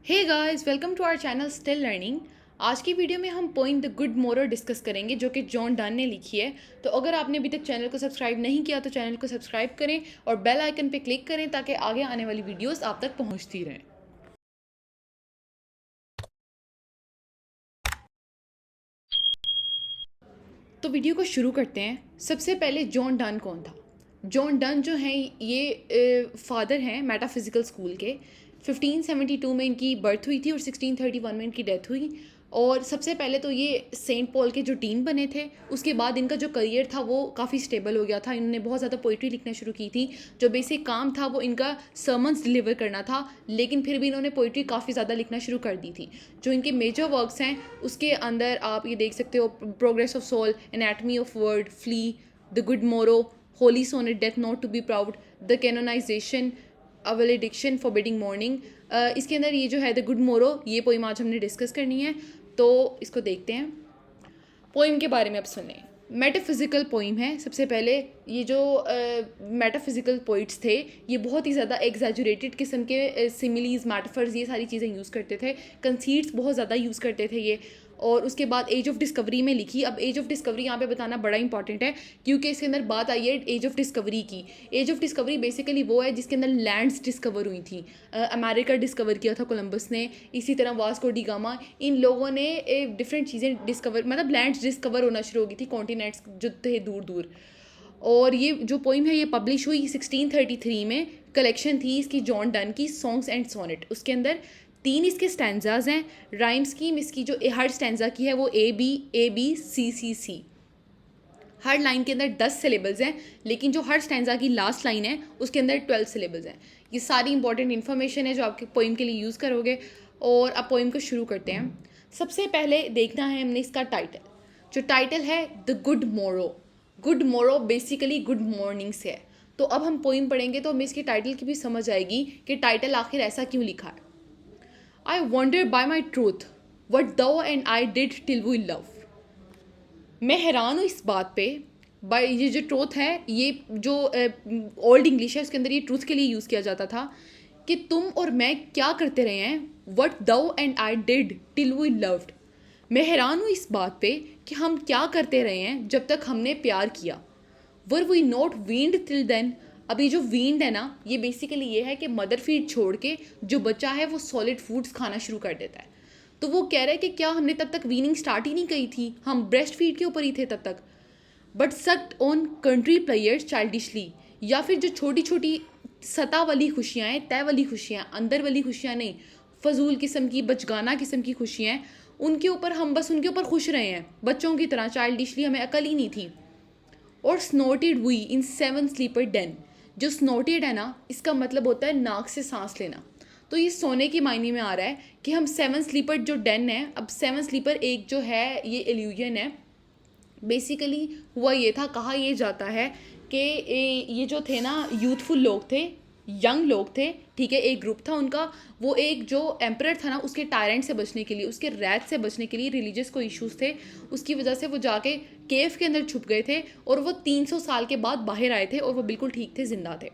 Hey guys, welcome to our channel still learning. आज की video में हम poem the good morrow discuss करेंगे जो कि जॉन डन ने लिखी है। तो अगर आपने अभी तक चैनल को सब्सक्राइब नहीं किया तो चैनल को सब्सक्राइब करें और बेल आइकन पे क्लिक करें ताकि आगे आने वाली वीडियोस आप तक पहुंचती रहें। तो वीडियो को शुरू करते हैं। सबसे पहले जॉन डन कौन था? जॉन डन जो हैं ये फादर हैं मेटाफिज़िकल स्कूल के। 1572 में इनकी बर्थ हुई थी और 1631 में इनकी डेथ हुई। और सबसे पहले तो ये सेंट पॉल के जो डीन बने थे, उसके बाद इनका जो करियर था वो काफ़ी स्टेबल हो गया था। इन्होंने बहुत ज़्यादा पोइट्री लिखना शुरू की थी। जो बेसिक काम था वो इनका सर्मन्स डिलीवर करना था, लेकिन फिर भी इन्होंने पोइट्री काफ़ी ज़्यादा लिखना शुरू कर दी थी। जो इनके मेजर वर्क्स हैं उसके अंदर आप ये देख सकते हो, progress of soul, anatomy of word, flea, the good morrow, holy sonnet, death not to be proud, the canonization, a valediction, forbidding mourning. इसके अंदर ये जो है द गुड मोरो, ये पोइम आज हमने डिस्कस करनी है, तो इसको देखते हैं। पोइम के बारे में अब सुने। मेटाफिज़िकल पोइम है। सबसे पहले ये जो मेटाफिज़िकल पोइट्स थे ये बहुत ही ज़्यादा एग्जैजुरेटेड किस्म के सिमिलीज, मेटाफर्स, ये सारी चीज़ें यूज़ करते थे। कंसीट्स बहुत ज़्यादा यूज़ करते थे ये। और उसके बाद एज ऑफ डिस्कवरी में लिखी। अब एज ऑफ डिस्कवरी यहाँ पे बताना बड़ा इंपॉर्टेंट है क्योंकि इसके अंदर बात आई है एज ऑफ डिस्कवरी की। एज ऑफ डिस्कवरी बेसिकली वो है जिसके अंदर लैंड्स डिस्कवर हुई थी। अमेरिका डिस्कवर किया था कोलंबस ने, इसी तरह वास्को डी गामा, इन लोगों ने डिफरेंट चीज़ें डिस्कवर, मतलब लैंड्स डिस्कवर होना शुरू हो गई थी, कॉन्टिनेंट्स जो थे दूर दूर। और ये जो पोइम है ये पब्लिश हुई 1633 में। कलेक्शन थी इसकी जॉन डन की, सॉन्ग्स एंड सोनेट। उसके अंदर 3 इसके स्टैंजाज हैं। राइम स्कीम इसकी जो हर स्टैंजा की है वो A B C C C। Her line के अंदर 10 सिलेबल्स हैं, लेकिन जो हर स्टैंजा की लास्ट लाइन है उसके अंदर 12 सिलेबल्स हैं। ये सारी इंपॉर्टेंट इन्फॉर्मेशन है जो आपके पोइम के लिए यूज़ करोगे। और अब पोइम को शुरू करते हैं। सबसे पहले देखना है हमने इसका टाइटल। जो टाइटल है द गुड मोरो। गुड मोरो बेसिकली गुड मॉर्निंग से है। तो अब हम पोइम पढ़ेंगे तो हमें इसके टाइटल की भी समझ आएगी कि टाइटल आखिर ऐसा क्यों लिखा है। I wonder by my troth what thou and I did till we love. मैं हैरान हूँ इस बात पे। बाय ये जो ट्रूथ है, ये जो ओल्ड इंग्लिश है उसके अंदर ये ट्रूथ के लिए यूज़ किया जाता था कि तुम और मैं क्या करते रहे हैं। What thou and I did till we loved. मैं हैरान हूँ इस बात पे कि हम क्या करते रहे हैं जब तक हमने प्यार किया। Were we not weaned till then. अभी जो वीन्ड है ना, ये बेसिकली ये है कि मदर फीड छोड़ के जो बच्चा है वो सॉलिड फूड्स खाना शुरू कर देता है। तो वो कह रहा है कि क्या हमने तब तक वीनिंग स्टार्ट ही नहीं की थी, हम ब्रेस्ट फीड के ऊपर ही थे तब तक। But sucked on country players childishly. या फिर जो छोटी छोटी सतह वाली खुशियाँ हैं, तय वाली खुशियाँ, अंदर वाली खुशियाँ नहीं, फजूल किस्म की, बचगाना किस्म की खुशियाँ हैं, उनके ऊपर हम बस उनके ऊपर खुश रहे हैं बच्चों की तरह। चाइल्डिशली हमें अकल ही नहीं थी। और snorted we in 7 sleeper Dane. जो स्नोटेड है ना, इसका मतलब होता है नाक से सांस लेना। तो ये सोने के मायने में आ रहा है कि हम 7 स्लीपर जो डेन है, अब 7 स्लीपर एक जो है ये इल्यूजन है। बेसिकली हुआ ये था, कहा ये जाता है कि ये जो थे ना यूथफुल लोग थे, यंग लोग थे, ठीक है, एक ग्रुप था उनका। वो एक जो एम्परर था ना, उसके टायरेंट से बचने के लिए, उसके रैत से बचने के लिए, रिलीजियस को इश्यूज थे उसकी वजह से वो जाके केव के अंदर छुप गए थे और वो 300 साल के बाद बाहर आए थे और वो बिल्कुल ठीक थे, जिंदा थे।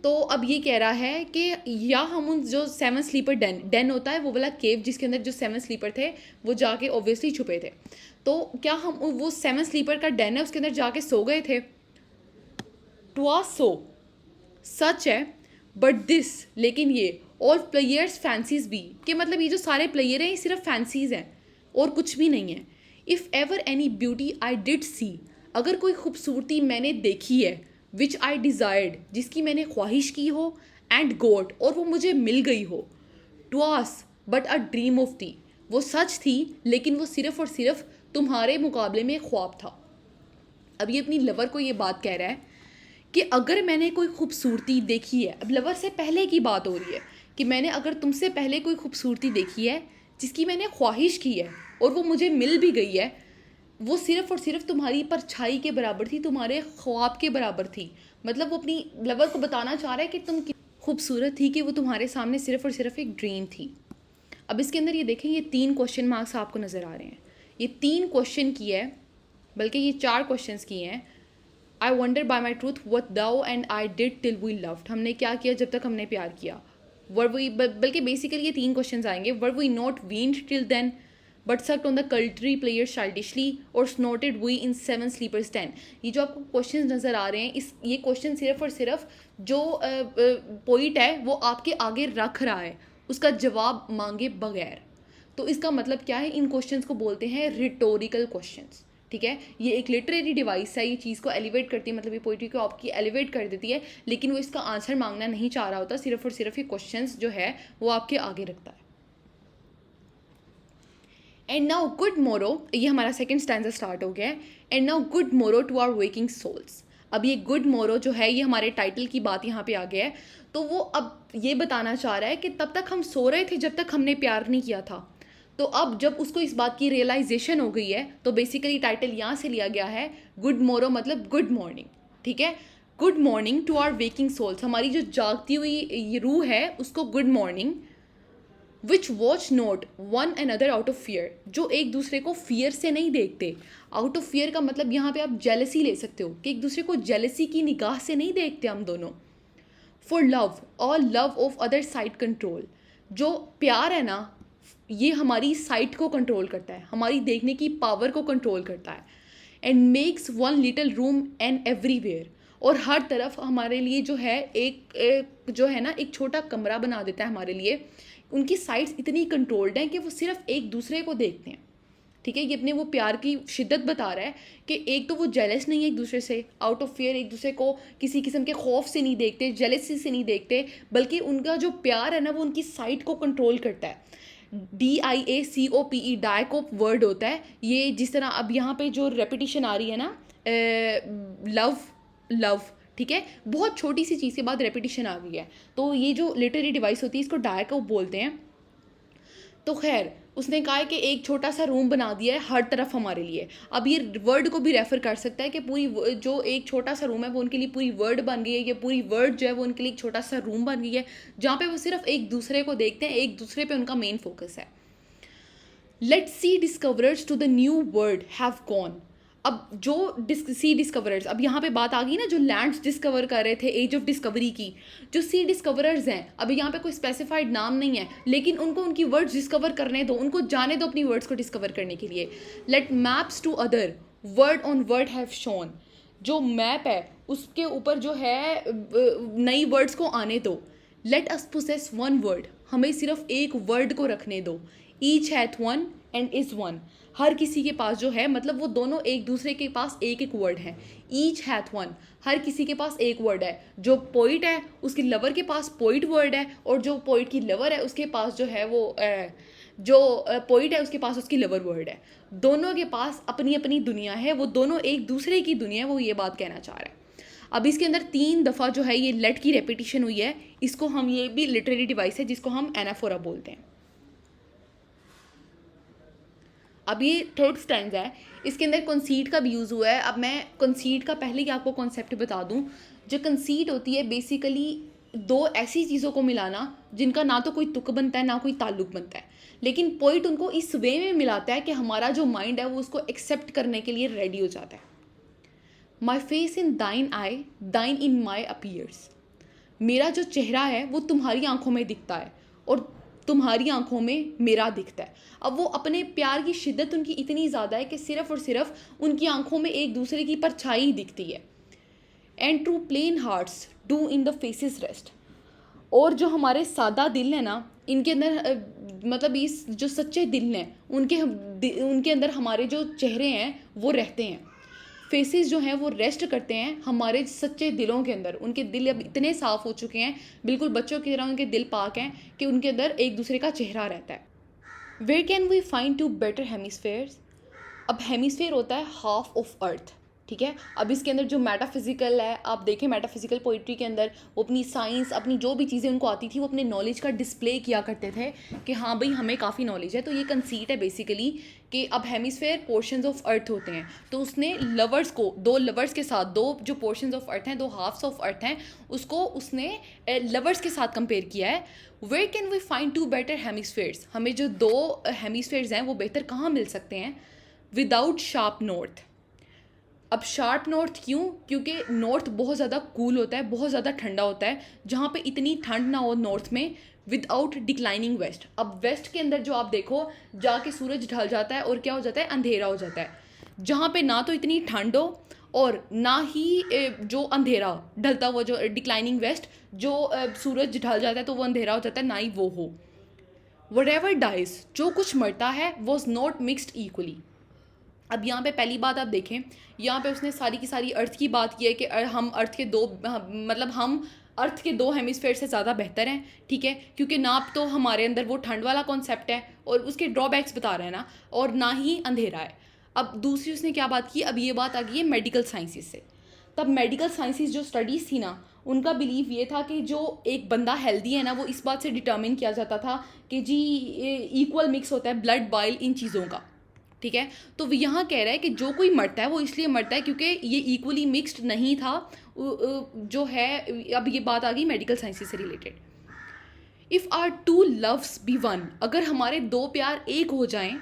तो अब ये कह रहा है कि या हम उन जो 7 स्लीपर डेन होता है वो वाला केव जिसके अंदर जो 7 स्लीपर थे वो जाके ऑब्वियसली छुपे थे, तो क्या हम वो 7 स्लीपर का डेन है उसके अंदर जाके सो गए थे? टू सो सच है। बट दिस, लेकिन ये ऑल प्लेयर्स फैंसीज भी, कि मतलब ये जो सारे प्लेयर हैं ये सिर्फ फैंसीज हैं और कुछ भी नहीं है। If ever any beauty I did see. अगर कोई खूबसूरती मैंने देखी है, विच आई डिज़ायर्ड, जिसकी मैंने ख्वाहिश की हो, एंड गोट, और वो मुझे मिल गई हो। ट्वास but a dream of the. वो सच थी लेकिन वो सिर्फ और सिर्फ तुम्हारे मुकाबले में ख्वाब था। अब ये अपनी लवर को ये बात कह रहा है कि अगर मैंने कोई खूबसूरती देखी है, अब लवर से पहले की बात हो रही है कि मैंने अगर तुमसे पहले कोई खूबसूरती देखी है जिसकी मैंने ख्वाहिश की है और वो मुझे मिल भी गई है, वो सिर्फ और सिर्फ तुम्हारी परछाई के बराबर थी, तुम्हारे ख्वाब के बराबर थी। मतलब वो अपनी लवर को बताना चाह रहा है कि तुम खूबसूरत थी कि वो तुम्हारे सामने सिर्फ और सिर्फ एक ड्रीम थी। अब इसके अंदर ये देखें, ये 3 क्वेश्चन मार्क्स आपको नज़र आ रहे हैं। ये 3 क्वेश्चन की है, बल्कि ये 4 क्वेश्चन की हैं। I wonder by my troth what thou and I did till we loved. हमने क्या किया जब तक हमने प्यार किया। वर वी, बल्कि बेसिकली ये 3 क्वेश्चंस आएंगे. Were we not weaned till then but sucked on the country pleasures childishly और स्नोटेड वी इन 7 स्लीपर्स 10. ये जो आपको क्वेश्चंस नज़र आ रहे हैं, ये क्वेश्चन सिर्फ और सिर्फ जो पोइट है वो आपके आगे रख रहा है उसका जवाब मांगे बगैर. तो इसका मतलब क्या है, इन क्वेश्चंस को बोलते हैं रिटोरिकल क्वेश्चंस. ठीक है, ये एक लिटरेरी डिवाइस है, ये चीज़ को एलिवेट करती है, मतलब ये पोइट्री को आपकी एलिवेट कर देती है, लेकिन वो इसका आंसर मांगना नहीं चाह रहा होता, सिर्फ और सिर्फ ये क्वेश्चंस जो है वो आपके आगे रखता है. एंड नाउ गुड मोरो, ये हमारा सेकंड स्टैंजा स्टार्ट हो गया है. एंड नाउ गुड मोरो टू आवर वेकिंग सोल्स. अब ये गुड मोरो जो है ये हमारे टाइटल की बात यहाँ पे आ गया है. तो वो अब ये बताना चाह रहा है कि तब तक हम सो रहे थे जब तक हमने प्यार नहीं किया था. तो अब जब उसको इस बात की रियलाइजेशन हो गई है, तो बेसिकली टाइटल यहाँ से लिया गया है गुड मोरो, मतलब गुड मॉर्निंग. ठीक है, good morning to our waking souls, हमारी जो जागती हुई ये रूह है उसको good morning. Which watch not one another out of fear, जो एक दूसरे को फियर से नहीं देखते. आउट ऑफ फियर का मतलब यहाँ पे आप जेलसी ले सकते हो कि एक दूसरे को जेलसी की निगाह से नहीं देखते हम दोनों. फॉर लव और love of other side control, जो प्यार है ना ये हमारी साइट को कंट्रोल करता है, हमारी देखने की पावर को कंट्रोल करता है. And makes one little room and everywhere, और हर तरफ हमारे लिए जो है एक जो है ना एक छोटा कमरा बना देता है हमारे लिए. उनकी साइट्स इतनी कंट्रोल्ड हैं कि वो सिर्फ एक दूसरे को देखते हैं. ठीक है, ये अपने वो प्यार की शिद्दत बता रहा है कि एक तो वो जेलस नहीं है एक दूसरे से, आउट ऑफ फियर एक दूसरे को किसी किस्म के खौफ से नहीं देखते, जेलसी से नहीं देखते, बल्कि उनका जो प्यार है ना वो उनकी साइट को कंट्रोल करता है. DIACOPE डायकोप वर्ड होता है ये. जिस तरह अब यहाँ पे जो रेपिटिशन आ रही है ना लव लव, ठीक है, बहुत छोटी सी चीज़ के बाद रेपिटिशन आ गई है, तो ये जो लिटरेरी डिवाइस होती है इसको डायकोप बोलते हैं. तो खैर उसने कहा है कि एक छोटा सा रूम बना दिया है हर तरफ हमारे लिए. अब ये वर्ड को भी रेफर कर सकता है कि पूरी जो एक छोटा सा रूम है वो उनके लिए पूरी वर्ड बन गई है, या पूरी वर्ड जो है वो उनके लिए एक छोटा सा रूम बन गई है जहाँ पे वो सिर्फ एक दूसरे को देखते हैं, एक दूसरे पे उनका मेन फोकस है. Let sea discoverers to the new world have gone. अब जो सी डिस्कवरर्स, अब यहाँ पे बात आ गई ना, जो लैंड्स डिस्कवर कर रहे थे एज ऑफ डिस्कवरी की, जो सी डिस्कवरर्स हैं, अभी यहाँ पे कोई स्पेसिफाइड नाम नहीं है, लेकिन उनको उनकी वर्ड्स डिस्कवर करने दो, उनको जाने दो अपनी वर्ड्स को डिस्कवर करने के लिए. Let maps to other world on world have shown, जो मैप है उसके ऊपर जो है नई वर्ड्स को आने दो. Let us possess one word, हमें सिर्फ एक वर्ड को रखने दो. Each hath one and is one, हर किसी के पास जो है, मतलब वो दोनों एक दूसरे के पास एक एक वर्ड है. ईच हैथ वन, हर किसी के पास एक वर्ड है. जो पोइट है उसकी लवर के पास पोइट वर्ड है, और जो पोइट की लवर है उसके पास जो है वो जो पोइट है उसके पास उसकी लवर वर्ड है. दोनों के पास अपनी अपनी दुनिया है, वो दोनों एक दूसरे की दुनिया है, वो ये बात कहना चाह रहा है. अब इसके अंदर 3 दफ़ा जो है ये लेट की रेपिटिशन हुई है, इसको हम, ये भी लिटरेरी डिवाइस है जिसको हम एनाफोरा बोलते हैं. अब ये थर्ड स्टैंजा है, इसके अंदर कंसीट का भी यूज़ हुआ है. अब मैं कंसीट का पहले ही आपको कॉन्सेप्ट बता दूं. जो कंसीट होती है बेसिकली दो ऐसी चीज़ों को मिलाना जिनका ना तो कोई तुक बनता है ना कोई ताल्लुक बनता है, लेकिन पोइट उनको इस वे में मिलाता है कि हमारा जो माइंड है वो उसको एक्सेप्ट करने के लिए रेडी हो जाता है. माई फेस इन दाइन आई, दाइन इन माई अपीयर्स, मेरा जो चेहरा है वो तुम्हारी आंखों में दिखता है और तुम्हारी आंखों में मेरा दिखता है. अब वो अपने प्यार की शिद्दत उनकी इतनी ज़्यादा है कि सिर्फ और सिर्फ उनकी आंखों में एक दूसरे की परछाई ही दिखती है. And true plain hearts do in the faces rest, और जो हमारे सादा दिल है ना इनके अंदर मतलब इस जो सच्चे दिल हैं उनके अंदर हमारे जो चेहरे हैं वो रहते हैं. फेसेस जो हैं वो रेस्ट करते हैं हमारे सच्चे दिलों के अंदर. उनके दिल अब इतने साफ़ हो चुके हैं, बिल्कुल बच्चों की तरह उनके दिल पाक हैं कि उनके अंदर एक दूसरे का चेहरा रहता है. Where can we find two better hemispheres. अब हेमिस्फेयर होता है हाफ ऑफ अर्थ, ठीक है. अब इसके अंदर जो मेटाफिजिकल है, आप देखें मेटाफिजिकल पोइट्री के अंदर वो अपनी साइंस, अपनी जो भी चीज़ें उनको आती थी वो अपने नॉलेज का डिस्प्ले किया करते थे कि हाँ भाई हमें काफ़ी नॉलेज है. तो ये कंसीट है बेसिकली कि अब हेमिस्फेयर पोर्शंस ऑफ अर्थ होते हैं, तो उसने लवर्स को, 2 लवर्स के साथ, 2 जो पोर्शंस ऑफ अर्थ हैं, 2 हाफ्स ऑफ अर्थ हैं, उसको उसने लवर्स के साथ कंपेयर किया है. Where can we find 2 better hemispheres, हमें जो 2 हेमिस्फेयर्स हैं वो बेहतर कहाँ मिल सकते हैं. Without sharp north. अब शार्प नॉर्थ क्यों, क्योंकि नॉर्थ बहुत ज़्यादा कूल होता है, बहुत ज़्यादा ठंडा होता है. जहाँ पे इतनी ठंड ना हो नॉर्थ में, विदाउट डिक्लाइनिंग वेस्ट। अब वेस्ट के अंदर जो आप देखो जाके सूरज ढल जाता है और क्या हो जाता है, अंधेरा हो जाता है, जहाँ पे ना तो इतनी ठंड हो और ना ही जो अंधेरा ढलता हुआ जो डिक्लाइनिंग वेस्ट, जो सूरज ढल जाता है तो वो अंधेरा हो जाता है, ना ही वो हो। व्हाटएवर डाइज, जो कुछ मरता है वॉज नॉट मिक्सड इक्वली। अब यहाँ पे पहली बात आप देखें, यहाँ पे उसने सारी की सारी अर्थ की बात की है कि हम अर्थ के दो मतलब हम अर्थ के दो हेमिस्फेयर से ज़्यादा बेहतर हैं, ठीक है, क्योंकि ना तो हमारे अंदर वो ठंड वाला कॉन्सेप्ट है और उसके ड्रॉबैक्स बता रहे हैं ना, और ना ही अंधेरा है। अब दूसरी उसने क्या बात की, अब ये बात आ गई है मेडिकल साइंसिस से। तब मेडिकल साइंसिस जो स्टडीज़ थी ना, उनका बिलीव ये था कि जो एक बंदा हेल्दी है ना, वो इस बात से डिटर्मिन किया जाता था कि जी इक्वल मिक्स होता है ब्लड बाइल इन चीज़ों का, ठीक है। तो वो यहाँ कह रहा है कि जो कोई मरता है वो इसलिए मरता है क्योंकि ये इक्वली मिक्सड नहीं था, जो है। अब ये बात आ गई मेडिकल साइंसेस से related. If our two loves be one, अगर हमारे दो प्यार एक हो जाएं,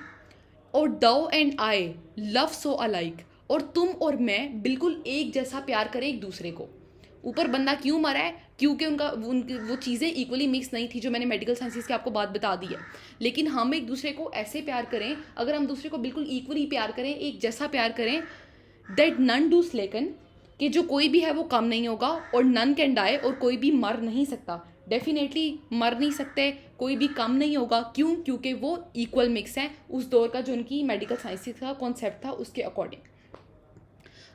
और thou and I love so alike, और तुम और मैं बिल्कुल एक जैसा प्यार करें एक दूसरे को। ऊपर बंदा क्यों मरा है, क्योंकि वो चीज़ें इक्वली मिक्स नहीं थी, जो मैंने मेडिकल साइंसेस की आपको बात बता दी है। लेकिन हम एक दूसरे को ऐसे प्यार करें, अगर हम दूसरे को बिल्कुल इक्वली प्यार करें, एक जैसा प्यार करें, दैट नन डू स्लेकन, कि जो कोई भी है वो कम नहीं होगा, और नन कैन डाई, और कोई भी मर नहीं सकता, डेफिनेटली मर नहीं सकते, कोई भी कम नहीं होगा। क्यों? क्योंकि वो इक्वल मिक्स हैं उस दौर का जो उनकी मेडिकल साइंसेस का कॉन्सेप्ट था उसके अकॉर्डिंग।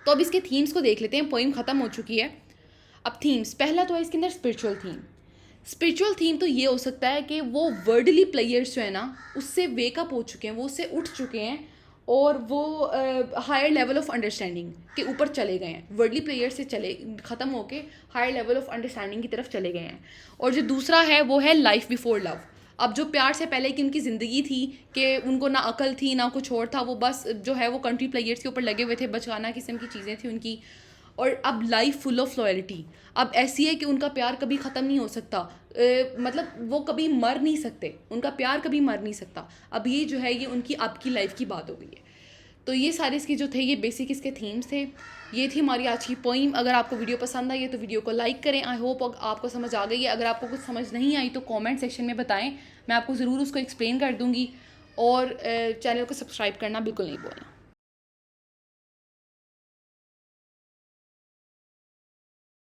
तो अब इसके थीम्स को देख लेते हैं, पोइम ख़त्म हो चुकी है। अब थीम्स, पहला तो है इसके अंदर स्पिरिचुअल थीम। स्पिरिचुअल थीम तो ये हो सकता है कि वो वर्डली प्लेयर्स जो है ना उससे वेकअप हो चुके हैं, वो उससे उठ चुके हैं और वो हायर लेवल ऑफ अंडरस्टैंडिंग के ऊपर चले गए हैं, वर्डली प्लेयर से चले ख़त्म होके हायर लेवल ऑफ अंडरस्टैंडिंग की तरफ चले गए हैं। और जो दूसरा है वो है लाइफ बिफोर लव। अब जो प्यार से पहले की उनकी ज़िंदगी थी कि उनको ना अकल थी ना कुछ और था, वो बस जो है वो कंट्री प्लेयर्स के ऊपर लगे हुए थे, बचकाना किस्म की चीज़ें थी उनकी। और अब लाइफ फुल ऑफ लॉयल्टी अब ऐसी है कि उनका प्यार कभी ख़त्म नहीं हो सकता, मतलब वो कभी मर नहीं सकते, उनका प्यार कभी मर नहीं सकता। अब ये जो है ये उनकी अब की लाइफ की बात हो गई है। तो ये सारे इसके जो थे ये बेसिक इसके थीम्स थे। ये थी हमारी आज की पोइम। अगर आपको वीडियो पसंद आई है तो वीडियो को लाइक करें। आई होप आपको समझ आ गई है। अगर आपको कुछ समझ नहीं आई तो कमेंट सेक्शन में बताएं, मैं आपको ज़रूर उसको एक्सप्लेन कर दूँगी। और चैनल को सब्सक्राइब करना बिल्कुल नहीं भूलना।